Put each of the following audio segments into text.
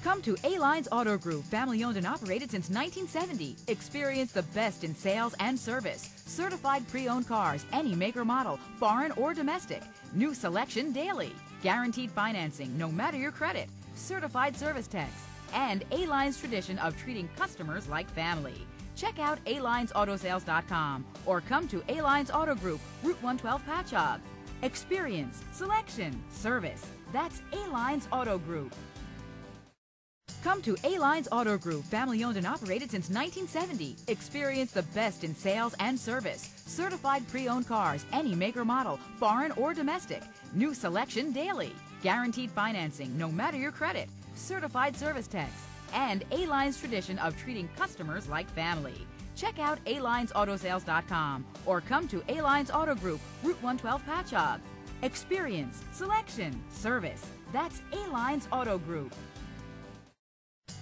Come to A-Lines Auto Group, family owned and operated since 1970. Experience the best in sales and service. Certified pre-owned cars, any make or model, foreign or domestic. New selection daily. Guaranteed financing, no matter your credit. Certified service techs. And A-Line's tradition of treating customers like family. Check out alinesautosales.com or come to A-Lines Auto Group, Route 112 Patchogue. Experience, selection, service. That's A-Lines Auto Group. Come to A-Lines Auto Group, family owned and operated since 1970. Experience the best in sales and service. Certified pre-owned cars, any make or model, foreign or domestic. New selection daily. Guaranteed financing, no matter your credit. Certified service techs. And A-Line's tradition of treating customers like family. Check out alinesautosales.com or come to A-Lines Auto Group, Route 112 Patchogue. Experience, selection, service. That's A-Lines Auto Group.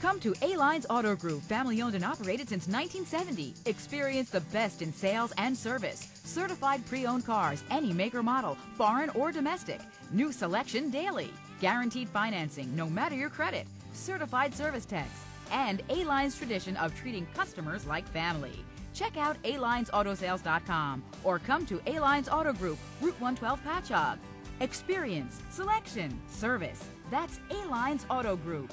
Come to A-Lines Auto Group, family owned and operated since 1970. Experience the best in sales and service. Certified pre-owned cars, any make or model, foreign or domestic. New selection daily. Guaranteed financing, no matter your credit. Certified service techs. And A-Line's tradition of treating customers like family. Check out alinesautosales.com or come to A-Lines Auto Group, Route 112 Patchogue. Experience, selection, service. That's A-Lines Auto Group.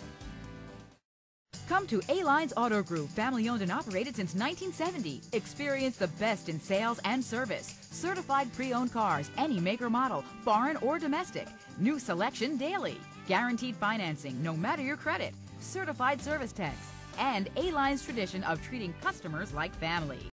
Come to A-Lines Auto Group, family owned and operated since 1970. Experience the best in sales and service. Certified pre-owned cars, any make or model, foreign or domestic. New selection daily. Guaranteed financing, no matter your credit. Certified service techs. And A-Line's tradition of treating customers like family.